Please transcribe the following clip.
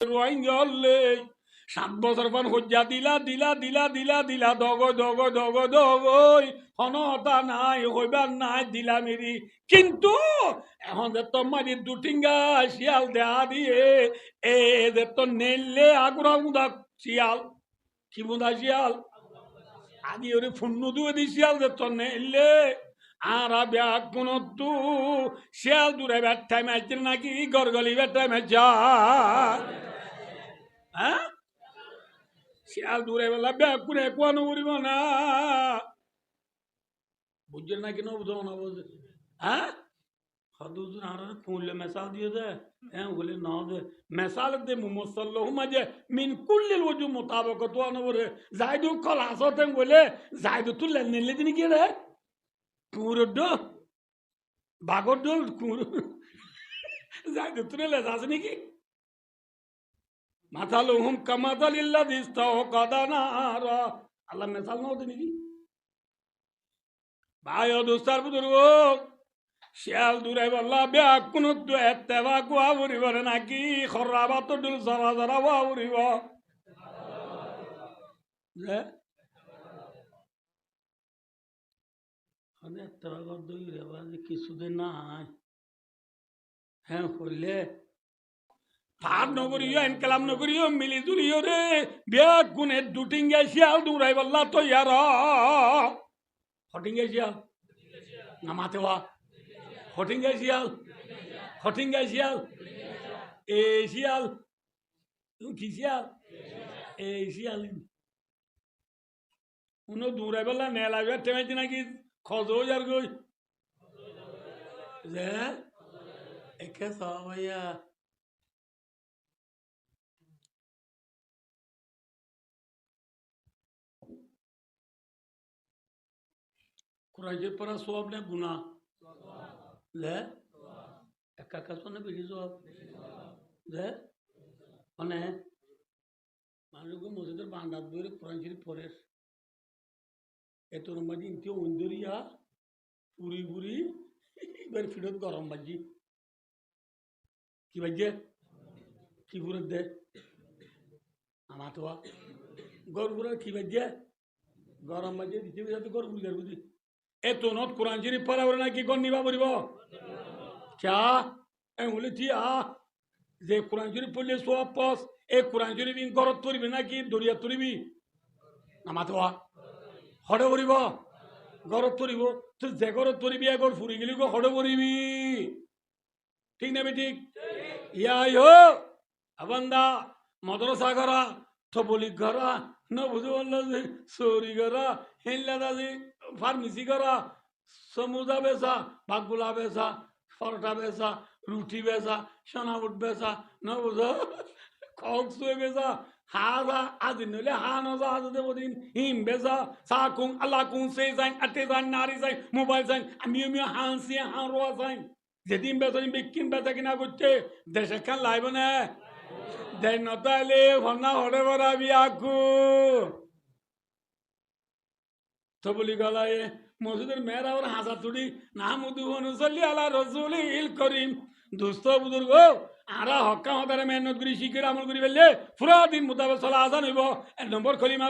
রোহিঙ্গলে 7 বছর পর হজ্জা দিলা দিলা দিলা দিলা দিলা দগ দগ দগ দগই হনতা নাই হইবার নাই দিলা মেরি কিন্তু এখন যে তোমারি দুটিঙ্গা শিয়াল দেহা দিয়ে এ যে তো নেলে আগুরা মুদা শিয়াল কি মুদা শিয়াল আদি ওরে ফুন্নু দুয়ে দি শিয়াল যে তো নেলে আর কোন তু শিয়াল দূরে ব্যাটাই ম্যাচ নাকি গরগলি ব্যাটাই ম্যাচ হ্যাঁ শিয়াল দূরে বেলা ব্যাকুনে কোয়ানো উড়িব না বুঝছেন না কেন বুঝো না বুঝে হ্যাঁ হদুজন আর ফুলে মেসাল দিয়ে দে হ্যাঁ বলে না দে মেসাল দে মুসল্লাহু মাঝে মিন কুল্লিল ওজু মুতাবাক তো আনবরে জাইদু খলাসতে বলে জাইদু তুলে নিলে দিন কি রে কুরড বাগড কুর জাইদু তুলে যাস নাকি মাথালুহুম কামাতালিল্লাযী ইসতাওকাদা নারা আল্লাহ মেসাল নাও দেন নাকি ভাই ও দোস্তার বুজুর্গ শিয়াল দূরে বললা ব্যাকুন তো এত্তেবা কুয়া উড়িব নাকি খরাবা তো ডুল জরা জরা ওয়া উড়িব যে মানে এত্তেবা কর দই রে বাজি কিছুদিন নাই হ্যাঁ হইলে পার নগরীয় এনকালাম নগরীয় মিলি জুলিও রে ব্যাকুনে দুটিঙ্গা শিয়াল দূরে বললা তো ইয়ার হটিঙ্গা শিয়াল নামাতে ওয়া হটিঙ্গা শিয়াল হটিঙ্গা শিয়াল এ শিয়াল কি শিয়াল এই শিয়াল উনো দূরে বেলা নেলা টেমাইছি নাকি খোঁজো যার গই যে একে সবাইয়া কুরাইজের পরা সব নে গুনা যে একা কাজ না বেশি সব যে মানে মানুষকে মসজিদের বান্দার ধরে কোরআন শরীফ পড়ে এত মাঝে ইনতে ওন্দরিয়া পুরি পুরি এবার ফিরত গরম বাজি কি বাজে কি ফুরত দে আমার তো গর ফুরার কি বাজে গরম বাজে দিতে যাতে গর ফুরি বুঝি এত নত কোরআন শরীফ পড়া বলে নাকি গর নিবা পড়িব क्या বলে থিয়া যে কোরআন শরীফ পড়লে সব পাস এই কোরআন শরীফ ঘরত তরিবি নাকি দরিয়া তরিবি নামাতে হড়ে পড়িব ঘরত তরিব তো যে ঘরত তরিবি একর ফুরি গেলি গো হড়ে পড়িবি ঠিক না ঠিক ইয়াই হো আবান্দা মাদ্রাসা করা থবলিক করা নবুজু আল্লাহ সরি করা হেল্লা দাদি ফার্মেসি করা সমুদা বেচা বাগুলা বেচা পরোটা বেচা রুটি বেচা সোনাবুট বেচা নবুঝো কক শুয়ে বেচা হাজা আজি নলে হা নজা হাজ দেবদিন হিম বেচা সা কুং আল্লাহ কুং সে যাই আটে যাই নারী যাই মোবাইল যাই আমিও হাসি হাঁ রোয়া যাই যেদিন বেচা বিকিন বেচা কিনা করছে দেশে খান লাইব না দেশ নতাইলে ভন্না হরে বরাবি আকু তো বলি গলায় মসজিদের মেয়েরা ওর হাসা তুড়ি না মুদু অনুসল্লি আলা রসুলিল করিম দুস্থ বুজুর্গ আরা হক্কা হতারে মেহনত করি শিখির আমল করি ফেললে পুরা দিন মোতাবেক চলা আসান হইব 1 নম্বর খলিমা